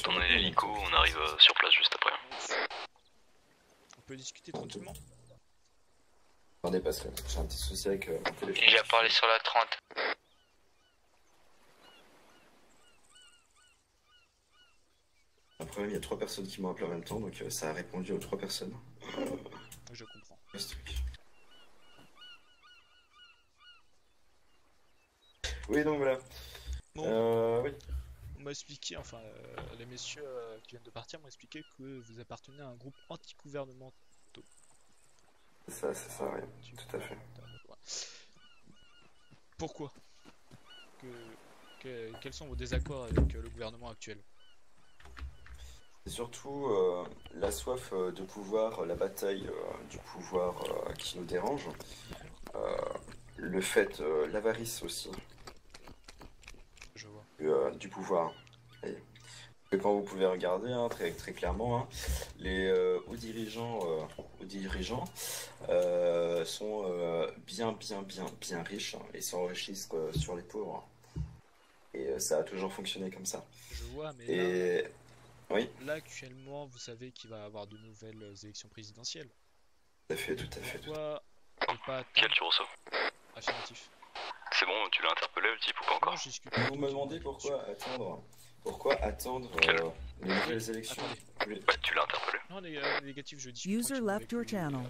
retourne à l'hélico, on arrive sur place juste après. On peut discuter tranquillement. Attendez, parce que j'ai un petit souci avec mon téléphone. Il a parlé sur la 30. Un problème, il y a 3 personnes qui m'ont appelé en même temps, donc ça a répondu aux 3 personnes. Je comprends. Ce truc. Oui, donc voilà. Bon. Oui. On m'a expliqué, enfin, les messieurs qui viennent de partir m'ont expliqué que vous appartenez à un groupe anti-gouvernemental. C'est ça, oui. Tout à fait. Pourquoi Quels sont vos désaccords avec le gouvernement actuel? C'est surtout la soif de pouvoir, la bataille du pouvoir qui nous dérange. Le fait, l'avarice aussi. Je vois. Du pouvoir. Et quand vous pouvez regarder très, très clairement, les hauts dirigeants sont bien riches et s'enrichissent sur les pauvres. Et ça a toujours fonctionné comme ça. Je vois, mais et... Oui. Là, actuellement, vous savez qu'il va y avoir de nouvelles élections présidentielles. Tout à fait, tout à fait. Pourquoi ne pas attendre... Quel tu reçois? Affirmatif. C'est bon, tu l'as interpellé le type ou pas encore? Vous me demandez pourquoi attendre les nouvelles élections. Bah, tu l'as interpellé. Non, négatif, je discute. User left your channel.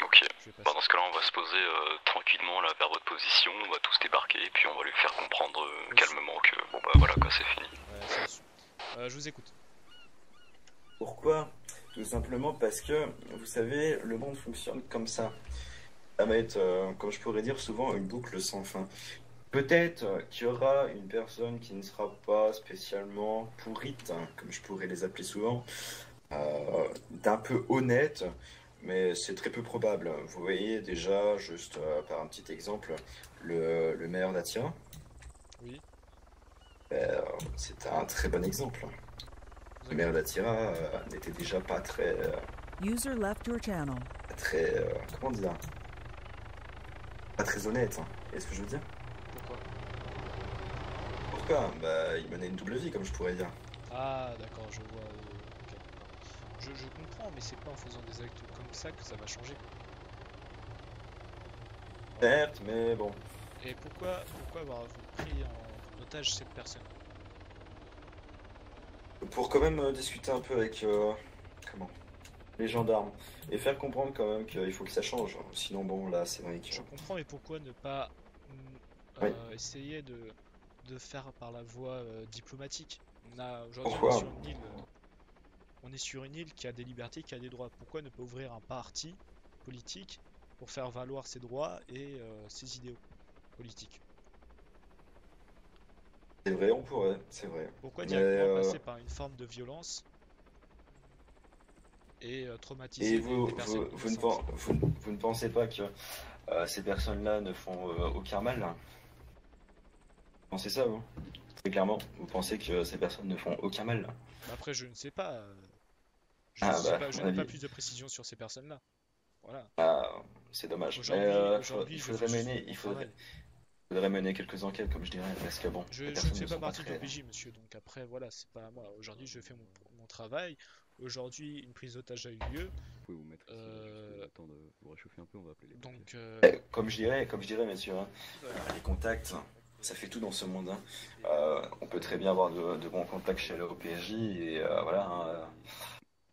Ok. Bah, dans ce cas-là, on va se poser tranquillement là vers votre position, on va tous débarquer et puis on va lui faire comprendre calmement que bon bah voilà quoi, c'est fini. Je vous écoute. Pourquoi? Tout simplement parce que, vous savez, le monde fonctionne comme ça. Ça va être, comme je pourrais dire souvent, une boucle sans fin. Peut-être qu'il y aura une personne qui ne sera pas spécialement pourrite, comme je pourrais les appeler souvent, d'un peu honnête, mais c'est très peu probable. Vous voyez déjà, juste par un petit exemple, le maire d'Atia. Oui. C'est un très bon exemple. Le maire d'Atira n'était déjà pas très... User left your channel. Très... comment dire? Pas très honnête, est-ce que je veux dire? Pourquoi? Bah, il menait une double vie, comme je pourrais dire. Ah, d'accord, je vois. Okay. Je comprends, mais c'est pas en faisant des actes comme ça que ça va changer. Certes, mais bon. Et pourquoi avoir pris en otage cette personne? Pour quand même discuter un peu avec les gendarmes et faire comprendre quand même qu'il faut que ça change. Sinon bon là c'est vrai que... Je comprends, mais pourquoi ne pas essayer de faire par la voie diplomatique? On a aujourd'hui on est sur une île qui a des libertés, qui a des droits. Pourquoi ne pas ouvrir un parti politique pour faire valoir ses droits et ses idéaux politiques? C'est vrai, on pourrait, c'est vrai. Pourquoi directement passer par une forme de violence et traumatiser les personnes? Vous ne pensez pas que ces personnes-là ne font aucun mal? Vous pensez ça, vous? Très clairement, vous pensez que ces personnes ne font aucun mal? Après, je ne sais pas. Je n'ai pas plus de précision sur ces personnes-là. Voilà. C'est dommage. Aujourd'hui, il faudrait mener quelques enquêtes, comme je dirais, parce que bon... Je ne fais pas partie de l'OPJ, monsieur, donc après, voilà, c'est pas à moi. Aujourd'hui, je fais mon travail. Aujourd'hui, une prise d'otage a eu lieu. Vous pouvez vous mettre le temps de vous réchauffer un peu, on va appeler les donc, comme je dirais, messieurs, les contacts, ça fait tout dans ce monde. On peut très bien avoir de bons contacts chez l'OPJ et voilà...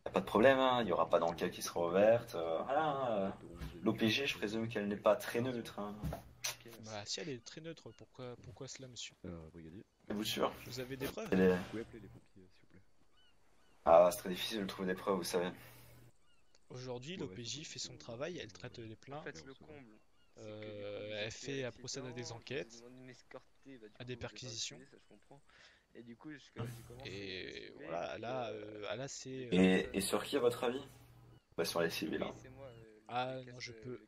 Y a pas de problème, il n'y aura pas d'enquête qui sera ouverte. L'OPJ, je présume qu'elle n'est pas très neutre. Bah, si elle est très neutre, pourquoi cela, monsieur? Brigadier. Êtes-vous sûr? Vous avez des preuves? Vous pouvez appeler les pompiers, s'il vous plaît. Ah, c'est très difficile de trouver des preuves, vous savez. Aujourd'hui, l'OPJ fait son travail, elle traite les plaintes. En fait, le comble. Elle procède à des enquêtes, à des perquisitions. Et du coup, et voilà, là c'est... Et sur qui, à votre avis? Bah, sur les civils. C'est moi, ah non, je peux...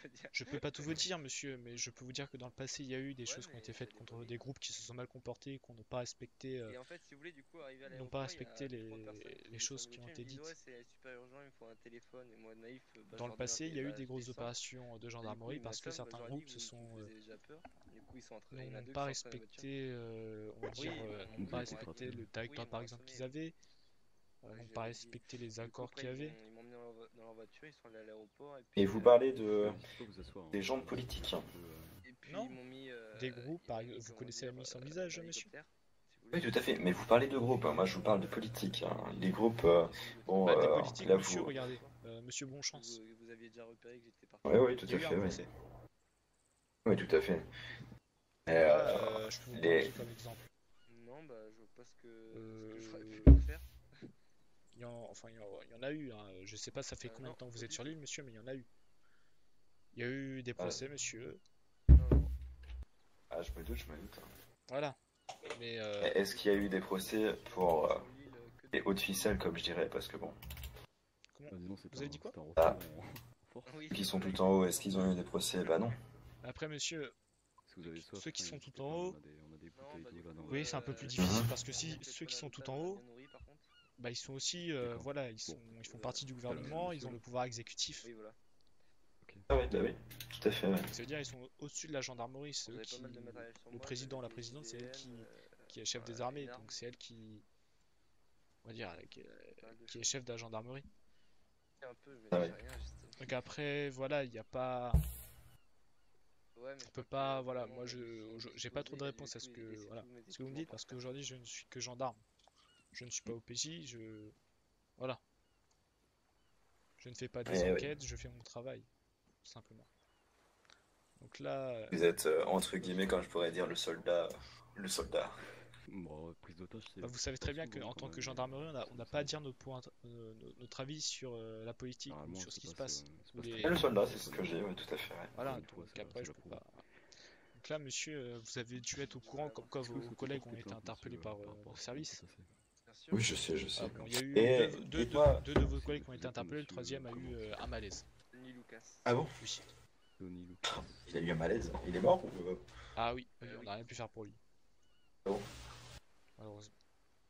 peut dire. Je peux pas tout vous dire, monsieur, mais je peux vous dire que dans le passé, il y a eu des Ouais, choses qui ont mais été faites ça contre dépend des groupes qui se sont mal comportés, qui n'ont pas respecté, Et en fait, si vous voulez, du coup, arriver à n'ont pas l'aéroport, il y respecté a 2-3 personnes les qui choses descendent qui de ont voiture, été ils me disent ouais, dites. c'est super urgent, il me faut un téléphone. Et moi, naïf, bah, je Dans le leur dis passé, ok, il y a eu bah, des je grosses descends. opérations de Et du coup, gendarmerie ils parce que m'assomment, bah, je certains leur dis groupes que se vous me sont faisiez déjà peur. Du coup, ils sont entrés, il y en a n'ont deux qui pas sont entrés dans la voiture. respecté, on va dire, Oui, n'ont pas ils m'ont respecté le oui, territoire ils par m'ont exemple qu'ils assommé. avaient, Ouais, n'ont je pas l'avais dit. respecté les Du coup, accords après, qu'il y avait. ils m'ont emmené dans leur voiture, ils sont allés à l'aéroport. Et vous parlez de N'hésitez pas à vous asseoir. des gens politiques. Et puis, Non, ils m'ont mis. des groupes, Ils m'ont vous comment connaissez la dire, mise sans visage, dans monsieur? l'hélicoptère, si vous Oui, voulez. tout à fait. Mais vous parlez de groupes, hein. Moi, je vous parle de politique, hein. Les groupes, bon, Bah, des politiques, là, monsieur, vous... regardez, monsieur Bonchance. Vous aviez déjà repéré que j'étais parti. Oui, oui, tout Il y a à eu fait, un oui. procès. Oui, tout à fait. Là, je peux vous prendre les... qui comme exemple? Non, bah, je vois pas ce que j'aurais pu Euh, faire. Enfin, il y en a eu, hein. Je sais pas ça fait combien Non, de temps que vous pas êtes du sur tout. l'île, monsieur, mais il y en a eu. Il y a eu des procès, monsieur. Non. Ah, je me doute, je me doute. Voilà. Mais Est-ce qu'il y a eu des procès pour Sur l'île, que les des- hautes ficelles, comme je dirais, parce que bon, comment Vas-y, non, vous avez dit quoi? c'est un retour Ah. en force. Oui, ceux qui c'est sont vrai. tout en haut, est-ce qu'ils ont eu des procès? Bah non. Après, monsieur, Si vous avez soif, ceux qui hein, sont n'hésitez tout en pas, haut, on a des Non, bouteilles bah, d'eau du là dans coup, oui, c'est un peu plus Mhm. difficile parce que on a si que ceux qui Conan sont tout Doyle, en on a haut, bien nourri, par contre. bah ils sont aussi, D'accord. voilà, Bon. ils font partie du Monsieur, gouvernement, ils ont monsieur. le pouvoir exécutif. Oui, voilà. Ah oui, bah oui, tout à fait, ouais. Ça veut dire ils sont au-dessus de la gendarmerie, c'est On eux avait pas qui, mal de matériel sur le moi. président, j'avais la des présidente, c'est elle IDM, qui est chef des voilà, armées, une arme, donc c'est elle qui, on va dire, pas mal de qui est choses. chef de la gendarmerie. Un peu, mais Ah là, ouais. j'ai rien, juste. Donc après, voilà, il n'y a pas, Ouais, mais on je peut crois pas, que voilà, vraiment, moi ils sont j'ai pas trop de disposés à réponses à laisser ce que, laisser voilà, tous mes ce que vous me équipements dites par parce terre. qu'aujourd'hui je ne suis que gendarme, je ne suis pas OPJ, voilà, je ne fais pas des Eh oui. enquêtes, je fais mon travail, tout simplement. Donc là, Vous êtes, entre guillemets, comme je pourrais dire, le soldat. Le soldat. Bon, prise d'otage, c'est bah, vous savez très pas bien souvent qu'en quand tant même, que mais gendarmerie, on n'a c'est pas à bon. dire notre avis sur la politique ou Généralement, sur ce c'est qui se pas passe. c'est ou pas les- Et le strictement soldat, le c'est ce que soldat. j'ai, oui, tout à fait, ouais. Voilà, Encore une fois, donc ça après je peux j'approuve. pas. Donc là, monsieur, vous avez dû être au courant Voilà, comme quoi Est-ce que vous vos souhaitez collègues ont porter été plainte, interpellés monsieur, par par rapport le à ce qui vient de se service. passer? bien sûr. Oui, je sais, je sais. Ah, bon, il y a eu Et dites-moi. deux de vos Si collègues vous qui ont été appelez interpellés, le monsieur, troisième a eu comment, un malaise. Tony Lucas. Ah bon? Oui. Tony Lucas. Il a eu un malaise. Il est mort ou... Ah oui, on Oui. n'a rien pu faire pour lui. bon. Malheureusement.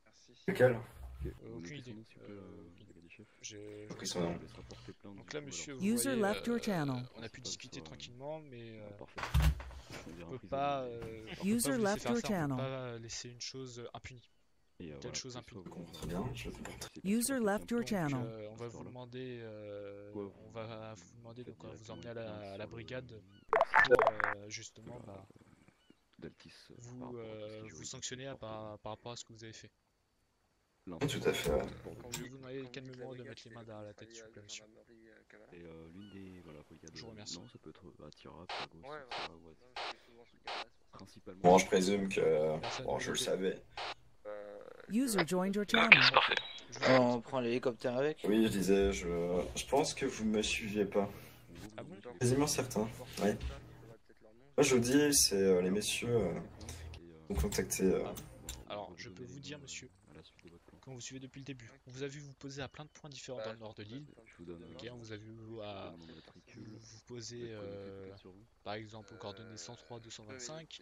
Merci. Lequel? Ok, vous aucune notez idée. son nom, s'il vous plaît, aucune idée. brigadier chef. J'ai Pris je- son nom. On vous laissera porter plainte. Donc du là, coup, monsieur, alors. vous User voyez, left your channel. on a pu Principal discuter sera- tranquillement, mais Parfait. On dirait on un peut prisonnier. pas, on peut User pas vous laisser left faire your ça, on channel. peut pas laisser une chose impunie. Et telle voilà, chose que ce impunie. soit Je vous, comprends très bien, je comprends très c'est parti User pour left your Donc, channel. on va vous demander, Quoi, on va vous demander faites donc à vous directement emmener une plainte à la sur le brigade site pour de justement la- bah, d'Altis par vous rapport à tout ce qui est vous juridique sanctionner qui porte par rapport à ce que vous avez fait. Oui, tout à fait, ouais. Quand je vais vous demander calmement de mettre les mains derrière la tête, s'il vous plaît, monsieur. Et l'une des voilà, brigades. Je vous remercie. Non, ça peut être à Tirap, à Gauss, Ouais, etc. Ouais, principalement. Bon, je présume que... Personne Bon, ne je le veut- savais. User joined your Ok, channel. c'est parfait. Je vous écoute. On prend l'hélicoptère avec. Oui, je disais, je pense que vous me suiviez pas. Ah bon? Quasiment certain. Ouais. Moi, je vous dis, c'est les messieurs ont contacté... Alors, je peux vous dire, monsieur, quand vous suivez depuis le début, on vous a vu vous poser à plein de points différents dans le nord de l'île. Je vous donne Ok, on vous a vu vous poser par exemple aux coordonnées 103 225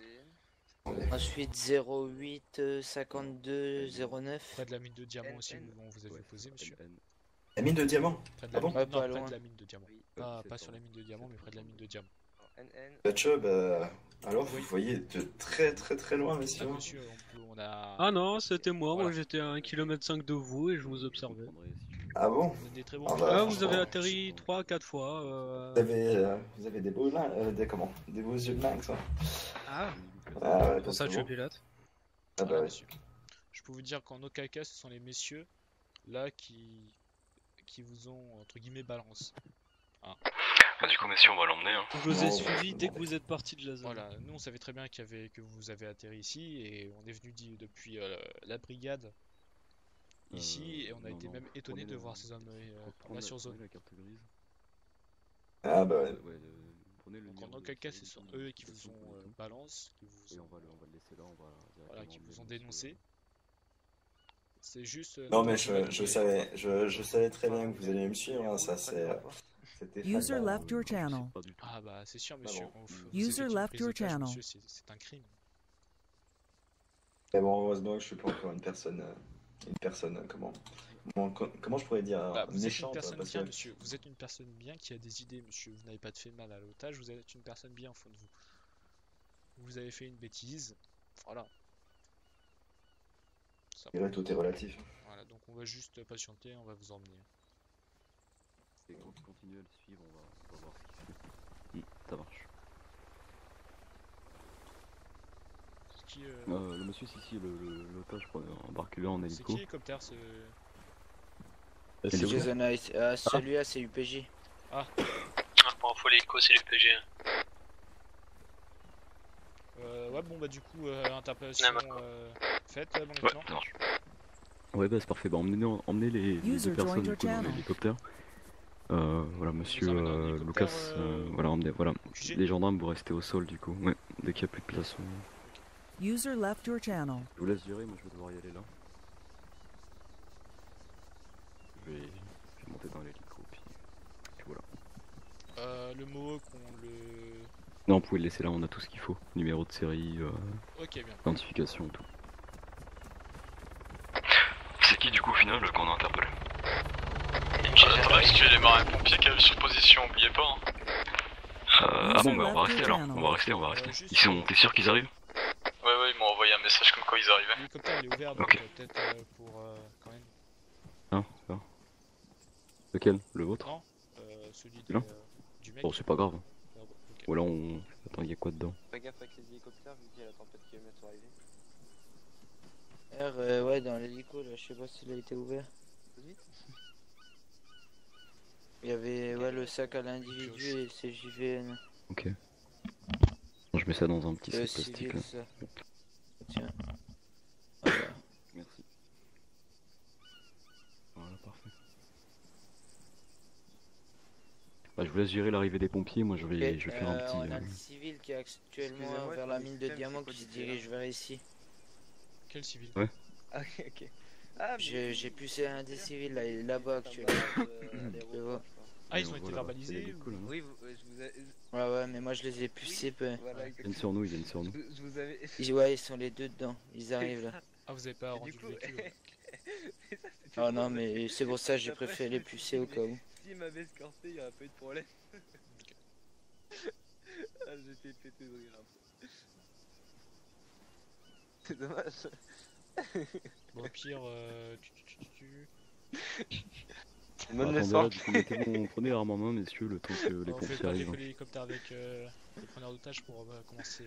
Ensuite 08 52 09. près de la mine de diamant aussi on vous a vu poser, monsieur. La mine de diamant? Près de la Ah bon? mine, Ouais, non, pas près loin. de la mine de diamant. Pas sur la mine de diamant, mais près de la mine de diamant. Batchub, alors vous voyez de très très très loin, Ah, messieurs. monsieur, on a Ah non, c'était moi, Voilà. moi j'étais à 1,5 km de vous et je vous observais. Ah bon? on est des très bons Ah bah, pilotes. Ah, vous avez franchement, atterri 3-4 fois. Vous avez des beaux des beaux yeux de lynx, hein. Ah, Ah ouais, pour ça parce tu que es bon. pilote. Ah bah Voilà, ouais. monsieur. Je peux vous dire qu'en aucun cas ce sont les messieurs là qui vous ont entre guillemets balance. Bah, du coup, messieurs, on va l'emmener. Hein. Je vous ai Non, suivi non, dès que mais- vous êtes parti de la zone. Voilà, nous on savait très bien que vous avez atterri ici et on est venu depuis la brigade ici et on a été même étonné de voir ces hommes là sur zone. La carte grise. Ah bah ouais. Prenez le Donc en numéro aucun de cas série ce sont de eux qui vous l'identification ont pour le tout. balance, qui vous Et ont, on va le laisser là, on va voilà, directement qui emmener vous ont monsieur, dénoncé. C'est juste. Non, mais je savais très bien que vous alliez me suivre, hein, ça c'était User fatal. left your channel. Pas du tout. Ah bah c'est sûr, monsieur. bon. User left your channel. Monsieur, c'est un crime. Mais bon, heureusement que je suis pas encore une personne, comment je pourrais dire, Bah, vous êtes une méchante, personne parce bien, que monsieur. Vous êtes une personne bien qui a des idées, monsieur. Vous n'avez pas fait mal à l'otage. Vous êtes une personne bien au fond de vous. Vous avez fait une bêtise. Voilà. Ça- je dirais tout est relatif. Voilà, donc on va juste patienter, on va vous emmener. Et on continue à le suivre, on va voir ce qu'il fait. Ça marche. C'est qui, Le monsieur, si, l'otage, embarquez-le en c'est hélico. qui hélicoptère ce... C'est où? Jason Ice. Celui-là, c'est UPJ. Bon, faut l'hélico, c'est l'UPG. Ouais, bon bah du coup, interpellation faite, bon Ouais, lieutenant. ça marche. Ouais, bah c'est parfait. Bah, emmenez les User deux personnes joined your du coup, dans channel. l'hélicoptère. Voilà, monsieur emmène dans l'hélicoptère, Lucas, voilà. QG. Les gendarmes, vous restez au sol du coup. Ouais, dès qu'il n'y a plus de place. User left your channel. Je vous laisse gérer, moi je vais devoir y aller là. Je vais monter dans l'hélico, puis voilà. Le Mohawk, on le... Non, vous pouvez le laisser là, on a tout ce qu'il faut. Numéro de série, Ok, bien. identification, tout. C'est qui du coup au final qu'on a interpellé? Excusez les marins pompiers qui avaient sur position, oubliez pas. Hein. Ah bon, bah on va rester alors. On va rester. juste- T'es sûr qu'ils arrivent? Ouais, ils m'ont envoyé un message comme quoi ils arrivaient. L'hélicoptère il est ouvert, donc Ok. peut-être pour quand même... Ah, ça va. Lequel? Le vôtre? Non, celui Non. du mec. Bon, c'est pas grave. Ah, bon, ok. Ou alors on... Attends, il y a quoi dedans? Fais gaffe avec les hélicoptères vu qu'il y a la tempête qui va bientôt arriver. Ouais, dans l'hélico, là, je sais pas s'il a été ouvert. Il y avait le sac à l'individu et CJVN. Ok. Bon, je mets ça dans un petit sac plastique Civil, là. ça. Tiens. Voilà. Merci. Voilà, parfait. Bah, je vous laisse gérer l'arrivée des pompiers, moi je vais faire un petit... On a le civil qui est actuellement Excusez-moi, vers je la vous mine de système, diamants c'est quoi qui se du dirige vers ici. Quel civil? Ouais. Ah, ok. Ah, J'ai poussé un des civils là, il est là-bas actuellement. Je vois. Ah, ils ont Voilà, été c'est verbalisés l'hélico, ou... là. Oui, je vous ai... Ouais, mais moi je les ai poussés peu. Voilà, Ils viennent sur nous, ils viennent sur nous. Je vous avais... Ils sont les deux dedans, ils arrivent là. Ah, vous avez pas Et rendu du coup, le véhicule. c'est ça, c'était Oh le non, problème. mais c'est pour ça que j'ai Après, préféré je les me suis pucer au dit, cas où. S'il m'avait escorté, il n'y aurait pas eu de problème. Ah, j'étais pété de rire un peu. C'est dommage. Bon, au pire, Bonne Attendez naissance. là, du coup, mettez-vous, prenez l'arme en main, messieurs, le temps que les on fait pompiers pas arrivent. décoller l'hélicoptère avec le preneur d'otage pour commencer...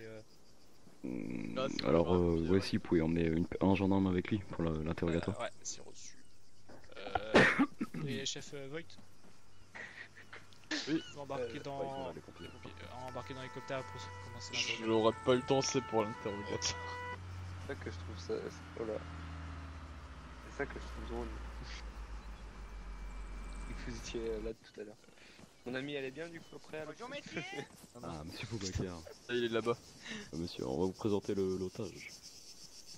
Ouais, si, vous pouvez emmener un gendarme avec lui pour l'interrogatoire. ouais, c'est reçu. Et chef Voigt? Oui. Vous embarquez dans... Ouais, ils sont là, les pompiers. embarquez dans l'hélicoptère pour commencer l'interrogatoire. J'aurais pas eu le temps, c'est pour l'interrogatoire. C'est ça que je trouve ça... Oh là. C'est ça que je trouve drôle. Vous étiez là tout à l'heure. Mon ami allait bien du coup après Alex. Ah, monsieur Boubacar. Il est là-bas. Monsieur, on va vous présenter l'otage.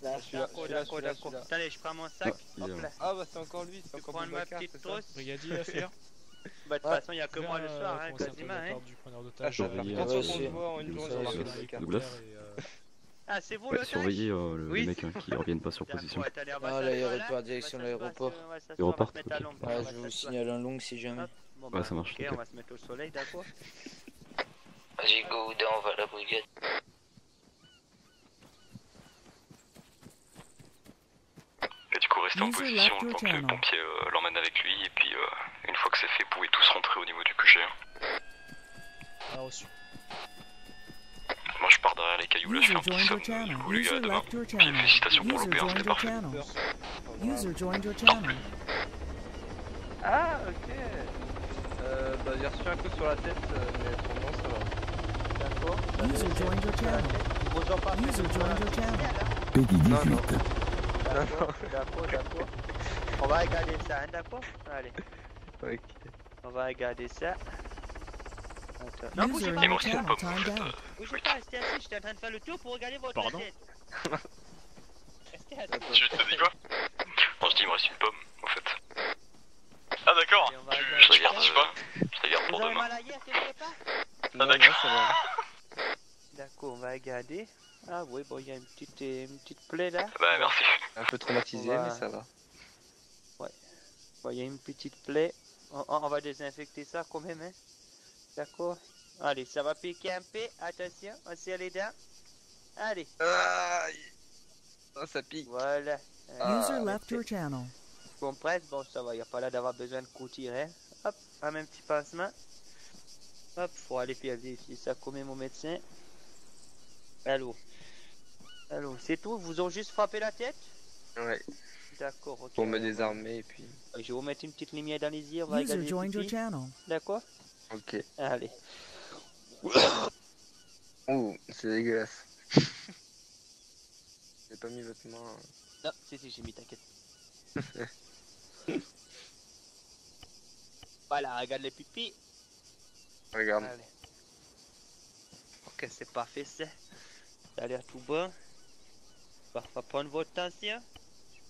D'accord. Allez, je prends mon sac. il est Hop là. là. Ah bah c'est encore lui, c'est Je encore prends ma Boubacar, petite c'est ça. trousse. Brigadier, l'affaire. Bah, de toute façon, il y a que moi le soir, hein, commencer quasiment. Hein. l'interrogatoire du preneur Ah, d'otage. ça va faire Surveiller, 30 fois qu'on aussi. le voit en une Vous journée. savez, Boubacar. L'hélicoptère Douglas. et, Ah, c'est vous Ouais, le surveillez Oui. les mecs hein, qui reviennent pas sur position. Ah, l'aéroport, direction l'aéroport. Ils repartent, ok. Ouais, je vous signale en long si jamais. Ouais, ça marche, Ok, ok. on va se mettre au soleil, d'accord. Vas-y, go, on va à la brigade. Et du coup, restez en User position left your tant que le channel. pompier l'emmène avec lui. Et puis, une fois que c'est fait, vous pouvez tous rentrer au niveau du QG. Ah, reçu. Moi, je pars derrière les cailloux là, je fais User un petit joined your somme. channel. Du coup, les gars, User demain. left your Puis, channel. félicitations pour User l'OP1, joined c'était your parfait. channel. User joined your channel. Ah ok. Bah j'ai reçu un coup sur la tête, mais pour le moment ça va. D'accord. User joined your channel. User joined your channel. Peggy Non, 18. D'accord. On va regarder ça, hein, d'accord. Allez, Ok. on va regarder ça. Attends. Non, bougez User pas, in your Moi, c'est channel pas timed out. bougez pas, restez assis, j'étais en train de faire le tour pour regarder votre Pardon tête. Restez assis. Tu te dis quoi? Non, je me reste une pomme, en fait. Ah d'accord, je la garde pour demain. Ah d'accord. D'accord, on va regarder. Ah oui, bon, il y a une petite plaie là. Bah merci. Un peu traumatisé, mais ça va. Ouais. Bon, il y a une petite plaie. On va désinfecter ça quand même, hein. D'accord. Allez, ça va piquer un peu. Attention, on serre les dents. Allez. Oh, ça pique. Voilà. User left your channel. Compresse, bon, ça va. Il n'y a pas là d'avoir besoin de couture, hein. Hop, un même petit pansement. Hop, faut aller vérifier ça quand même au médecin. Allô. Allô, c'est tout? Vous ont juste frappé la tête? Ouais. D'accord, ok. Pour me désarmer et puis... Je vais vous mettre une petite lumière dans les yeux, on va User regarder joined le your pipi. channel. D'accord? Ok. Allez. Oh, c'est dégueulasse. J'ai pas mis votre main. Non, si, j'ai mis, t'inquiète. Voilà, regarde le pipi. Regarde. Allez. Ok, c'est parfait ça. Ça a l'air tout bon. On va prendre votre tension.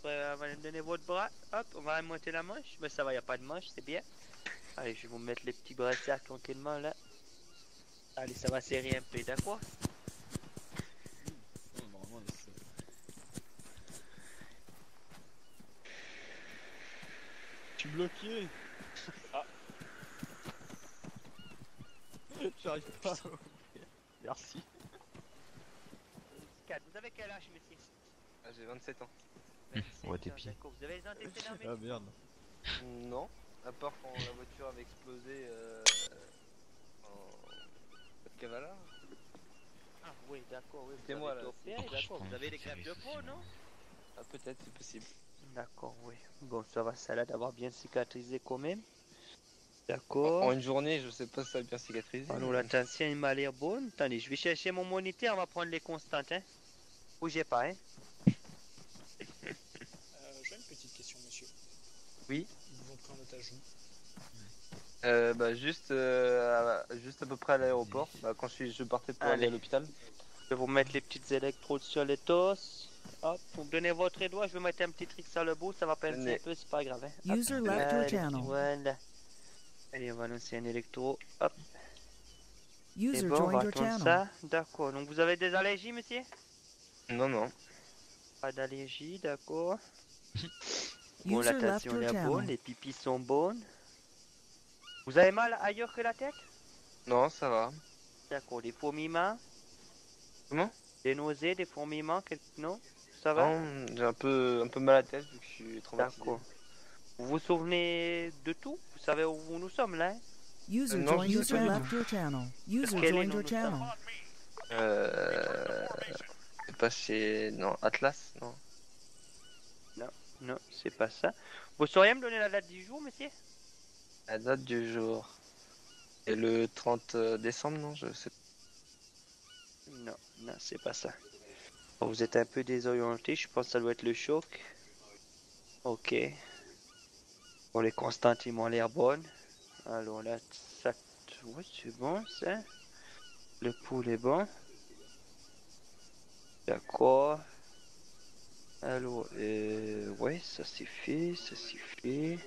On va me donner votre bras. Hop, on va remonter la manche. Mais ça va, il n'y a pas de manche, c'est bien. Allez, je vais vous mettre les petits bracelets tranquillement là. Allez, ça va serrer un peu, d'accord? Je suis bloqué. Ah. J'arrive pas. Merci. Vous avez quel âge, monsieur? J'ai 27 ans. Ouais, t'es pieds. D'accord, vous avez des antécédents? Ah merde. Non, à part quand la voiture avait explosé en Cavala. Ah oui, d'accord, oui. C'est moi là. D'accord, vous avez des greffes de peau, non? Ah peut-être, c'est possible. D'accord, oui. Bon, ça va, ça a l'air d'avoir bien cicatrisé quand même. D'accord. En une journée, je sais pas si ça a bien cicatrisé. Alors, la tension, il m'a l'air bonne. Attendez, je vais chercher mon moniteur, on va prendre les constantes, hein. Bougez pas, hein. J'ai une petite question, monsieur. Oui. Ils vous ont pris en otage où? Bah juste à peu près à l'aéroport. Bah quand je partais pour aller à l'hôpital. Je vais vous mettre les petites électrodes sur les tosses. Hop, vous me donnez votre doigt, je vais mettre un petit trick sur le bout, ça va pincer un peu, c'est pas grave, hein. Hop. User left your channel. Voilà. Allez, on va lancer un électro. Hop. C'est User bon, on va joined your attendre channel. ça. D'accord. Donc vous avez des allergies, monsieur? Non, non. Pas d'allergie, d'accord. Bon, la User left tension your est bonne, channel. les pipis sont bonnes. Vous avez mal ailleurs que la tête? Non, ça va. D'accord. Des fourmillements? Comment? Des nausées, des fourmillements, non? Ça va? Non, j'ai un peu mal à la tête vu que je suis traumatisé. D'accord. Vous vous souvenez de tout? Vous savez où nous sommes là? Hein? User non, joined je your sais pas du left your channel. User Quel est joined le your nom de channel. C'est pas chez... Non, Atlas, non. Non, c'est pas ça. Vous sauriez me donner la date du jour, monsieur? La date du jour. Et le 30 décembre, non, je sais pas. Non, c'est pas ça. Bon, vous êtes un peu désorienté, je pense que ça doit être le choc. Ok. Bon, les constantes, ils m'ont l'air bonnes. Alors là, ça... Ouais, c'est bon, ça. Le pouls est bon. D'accord. Alors, ouais, ça c'est fait, ça c'est fait.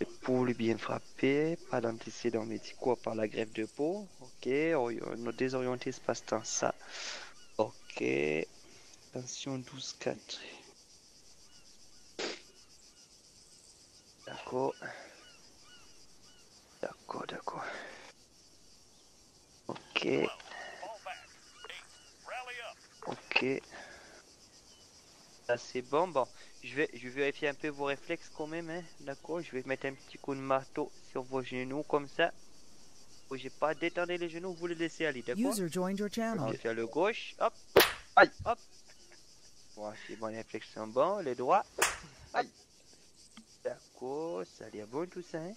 Le pouls est bien frappé, pas d'antécédents médicaux par la greffe de peau. Ok, on a désorienté ce passe-temps, ça. Ok. Tension 12,4. D'accord. D'accord. Ok. Ça c'est bon. Bon, je vais vérifier un peu vos réflexes quand même, hein. D'accord, je vais mettre un petit coup de marteau sur vos genoux comme ça. Bougez pas, détendez les genoux, vous les laissez aller, d'accord? User joined your On va channel. faire le gauche, hop. Aïe. Hop. Bon, c'est bon, les réflexes sont bons, les droits. Aïe. D'accord, ça a l'air bon tout ça, hein.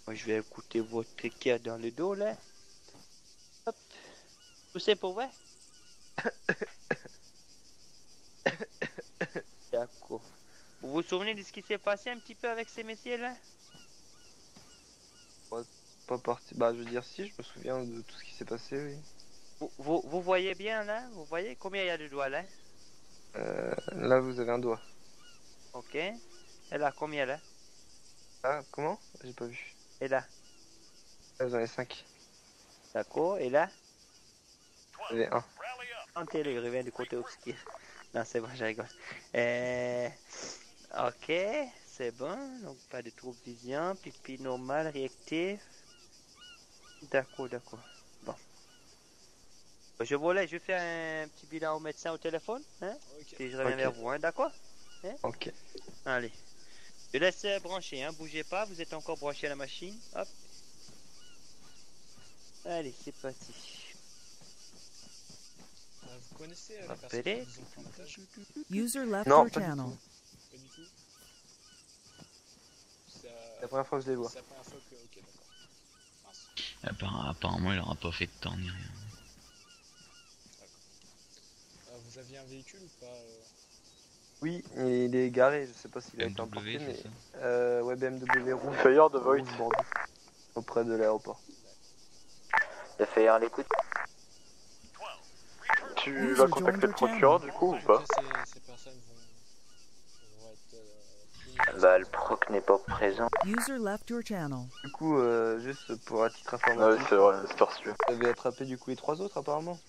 Moi, je vais écouter votre équerre dans le dos, là. Hop. Tout c'est pour vrai? D'accord. Vous vous souvenez de ce qui s'est passé un petit peu avec ces messieurs-là? Pas parti. Bah, je veux dire, si, je me souviens de tout ce qui s'est passé, oui. Vous voyez bien, là? Vous voyez combien il y a de doigts, là? Là, vous avez un doigt. Ok. Elle a combien là? Ah, comment? J'ai pas vu. Et là? J'en ai 5. D'accord, et là? J'en ai 1. Tentez le revient du côté obscur. Non, c'est bon, je rigole. Ok, c'est bon. Donc, pas de trouble vision. Pipi normal, réactif. D'accord, d'accord. Bon. Je vais faire un petit bilan au médecin au téléphone. Hein? Ok. Et je reviens vers vous, hein, d'accord? Hein? Ok. Allez. Je laisse brancher, hein. Bougez pas, vous êtes encore branché à la machine. Hop. Allez, c'est parti. Vous connaissez les Appelez. personnes qui vous ont pris en otage? User left Non, your pas du channel. tout. Pas du tout. C'est la première fois que je les vois. C'est la première fois que. Ok, d'accord. Mince. Apparemment, il aura pas fait de temps ni rien. Vous aviez un véhicule ou pas Oui, il est garé, je sais pas s'il a été BMW, emporté, mais... c'est ça Ouais, BMW rouge. Fire de Void. Rouge Bordeaux. Auprès de l'aéroport. Le Fire l'écoute. Tu User vas contacter joined le your procureur channel. du coup ou pas? Après, ces personnes vont être punies. Bah, le proc n'est pas présent. User left your channel. Du coup, juste pour à titre Ah oui, informatif, c'est vrai, c'est tordu. vous avez attrapé du coup les 3 autres apparemment.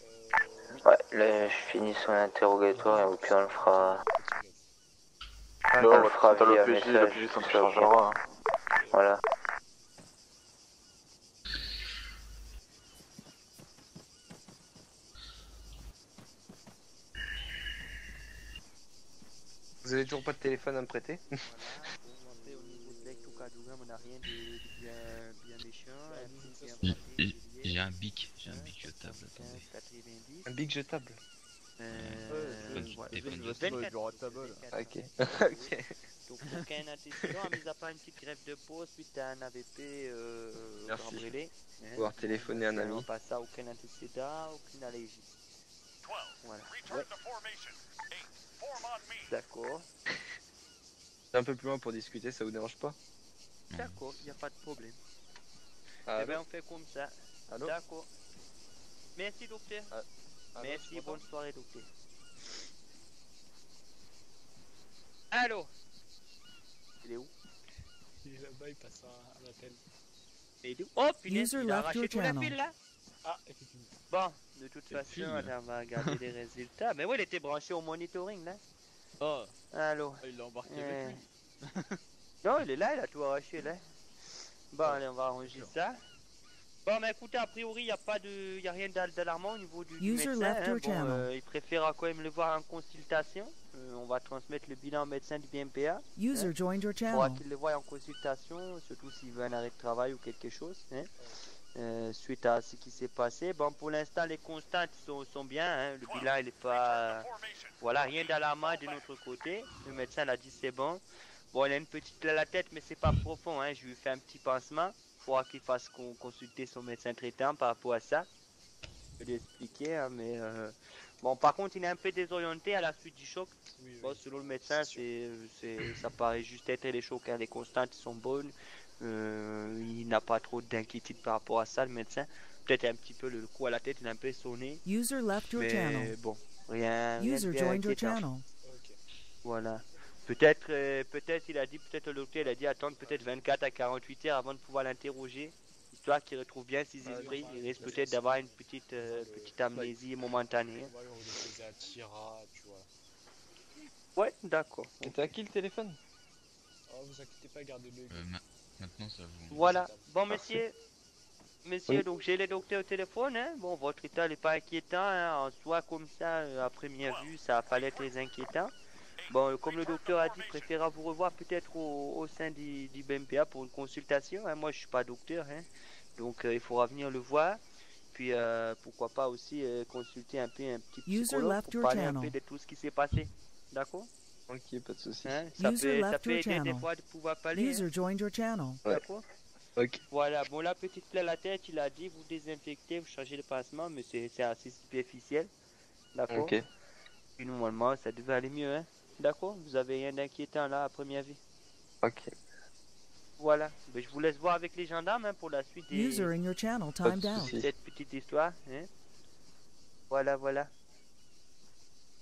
Ouais, là, je finis son interrogatoire et au pire, on le fera. Non, on le fera t'as via l'OPJ, message. l'OPJ, ça ne changera. Hein. Voilà. Vous avez toujours pas de téléphone à me prêter? Voilà, bon, après, au niveau de l'électrocardiogramme, on n'a rien de bien méchant. Un peu bien frappé, J'ai un bic jetable, attendez. 90. Un big jetable. Ouais, Ok. Ok. Donc aucun antécédent, mis à part une petite greffe de peau suite à un AVP Merci. brûlé. Pouvoir téléphoner à un ami. Pas ça, aucun antécédent, aucune allergie. Voilà. Ouais. D'accord. C'est un peu plus loin pour discuter, ça vous dérange pas? D'accord, il n'y a pas de problème. Allô? Eh bien, on fait comme ça. Allô? D'accord. Merci, docteur. Allô, Merci, tu m'entends? bonne soirée, docteur. Allô? Il est où? Il est là-bas, il passe un appel. Il est où? Oh, punaise, User il a left arraché your tout la channel. file, là? Ah, effectivement. Bon, de toute C'est le façon, film. on va regarder les résultats. Mais oui, il était branché au monitoring, là. Oh, Allô? il l'a embarqué avec lui. Non, il est là, il a tout arraché, là. Bon, allez, on va arranger ça. Bon, mais écoutez, a priori, il n'y a rien d'alarmant au niveau du User médecin. left your channel. Il préférera quand même le voir en consultation. On va transmettre le bilan au médecin du BMPA. User joined your Il faudra channel. qu'il le voie en consultation, surtout s'il veut un arrêt de travail ou quelque chose. Suite à ce qui s'est passé. Bon, pour l'instant, les constantes sont bien. Hein. Le bilan, il n'est pas... Voilà, rien d'alarmant de notre côté. Le médecin l'a dit c'est bon. Bon, il a une petite plaie à la tête, mais c'est pas profond. Hein. Je lui fais un petit pansement. Il faudra qu'il fasse consulter son médecin traitant par rapport à ça. Je vais lui expliquer, hein, mais... Bon, par contre, il est un peu désorienté à la suite du choc. Oui, Bon, selon le médecin, ça paraît juste être les chocs. Hein. Les constantes sont bonnes. Il n'a pas trop d'inquiétude par rapport à ça, le médecin. Peut-être un petit peu le coup à la tête, il est un peu sonné. User left your Mais channel. bon, rien de User bien joined your inquiétant. channel. Ok. Voilà. Peut-être il a dit, peut-être le docteur, il a dit attendre peut-être 24 à 48 heures avant de pouvoir l'interroger. Histoire qu'il retrouve bien ses esprits. Il risque peut-être d'avoir une petite amnésie momentanée. On va le redéposer à Tira, tu vois. Ouais, d'accord. Et t'as qui le téléphone? Oh, vous inquiétez pas, gardez-le. Maintenant, ça vous... Voilà. Bon, messieurs, Oui. donc j'ai le docteur au téléphone. Hein. Bon, votre état n'est pas inquiétant. Hein. En soi, comme ça, à première vue, ça fallait être très inquiétant. Bon, comme le docteur a dit, préférera vous revoir peut-être au sein du BMPA pour une consultation. Hein. Moi, je suis pas docteur, hein. Donc il faudra venir le voir. Puis pourquoi pas aussi consulter un petit User psychologue left pour your parler un channel. peu de tout ce qui s'est passé. D'accord? Ok, pas de soucis. Hein, ça User peut left your aider des channel. fois de pouvoir parler. Hein. User joined your channel. Ouais. D'accord? Ok. Voilà, bon, la petite plaie à la tête, il a dit vous désinfectez, vous changez le pansement, mais c'est assez superficiel. D'accord? Ok. Et normalement, ça devait aller mieux, hein? D'accord? Vous avez rien d'inquiétant là à première vue. Ok. Voilà, mais je vous laisse voir avec les gendarmes hein, pour la suite User in your channel Pas timed de out. soucis. cette petite histoire. Hein? Voilà, voilà.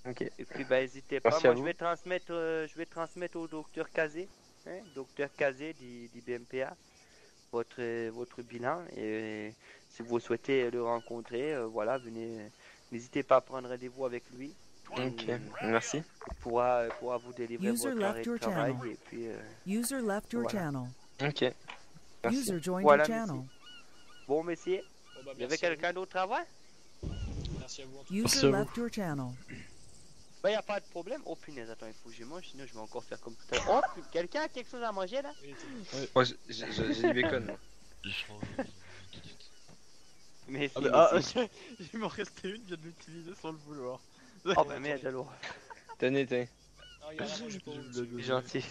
Ok. Et puis, bah, n'hésitez pas. Merci à Moi, vous. je vais transmettre au docteur Kazé. hein, docteur Kazé du BMPA, votre bilan. Et si vous souhaitez le rencontrer, voilà, venez, n'hésitez pas à prendre rendez-vous avec lui. Ok, merci. Il pourra vous délivrer User votre arrêt left de your travail. channel. Et puis, User left your voilà. channel. Ok. Merci. User joined Voilà, your channel. Bon, messieurs, Bon, bah, il y avait merci à vous. quelqu'un d'autre à voir? Merci à vous en tout cas. User left your channel. Bah, y a pas de problème. Oh punaise, attends, il faut que je mange, sinon je vais encore faire comme tout à l'heure. Oh, quelqu'un a quelque chose à manger là? Oui, c'est bon. Moi, j'ai du bacon. moi. Mais si, Il m'en restait une, je viens de l'utiliser sans le vouloir. Oh bah merde alors. Tenez, tenez. Ah, regarde, moi, j'ai pas Je vous. Gentil.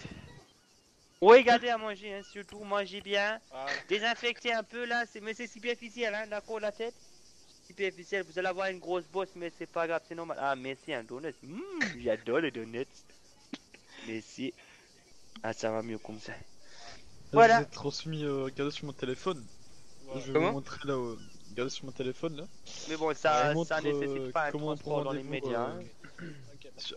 Oui, gardez à manger, hein, surtout mangez bien. Ah, Désinfectez un peu là, mais c'est superficiel, hein, d'accord, la tête? Superficiel, vous allez avoir une grosse bosse, mais c'est pas grave, c'est normal. Ah, merci, un donut. J'adore les donuts. Merci. Ah, ça va mieux comme ça. Voilà. Je vous ai transmis, regardez sur mon téléphone. voilà. Je vais Comment vous montrer là, regardez sur mon téléphone là. Mais bon, ça montre, nécessite pas un comment on transport prend dans les rendez-vous, médias. Hein.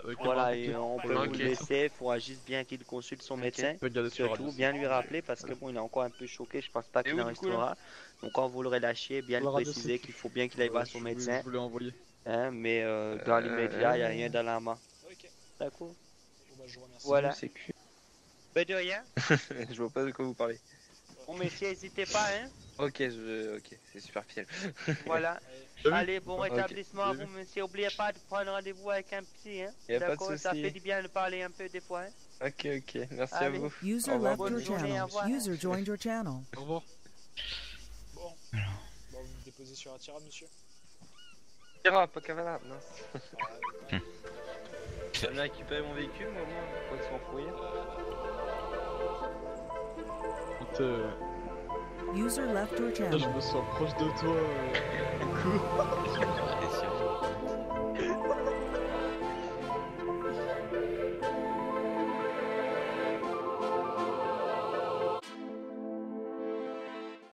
Avec Voilà, le et on peut Ok. vous le laisser, il faudra juste bien qu'il consulte son médecin. Regardez sur Surtout, radio. bien lui rappeler parce que bon, il est encore un peu choqué, je pense pas qu'il où, en du coup, là restera. Donc quand vous l'aurez lâché, bien lui La radio, préciser c'est- qu'il faut bien qu'il aille voir son médecin. Je vous l'ai envoyé. Hein, mais dans les médias, il n'y a rien dans la main. Ok. D'accord. Bon, bah, je vous remercie. Voilà. C'est cul. Ben de rien. Je vois pas de quoi vous parlez. Bon, messieurs, n'hésitez pas, hein. Ok, ok, c'est superficiel. Voilà. T'as vu Allez, bon Ok. rétablissement à J'ai vous, monsieur. N'oubliez pas de prendre rendez-vous avec un psy, hein. Y a pas de D'accord, ça souci. fait du bien de parler un peu des fois, hein. Ok, merci Allez. à vous. User Au revoir. left your Bonne journée, au channel. revoir. User joined your channel. Au revoir. Bon. Bon, vous me déposez sur un tirade, monsieur. Tira, pas Kavala, mince. Ah, J'ai bien récupéré mon véhicule, moi, au moins, pour qu'ils soient fouillés. Quand User left your là, je channel. me sens proche de toi. Du coup.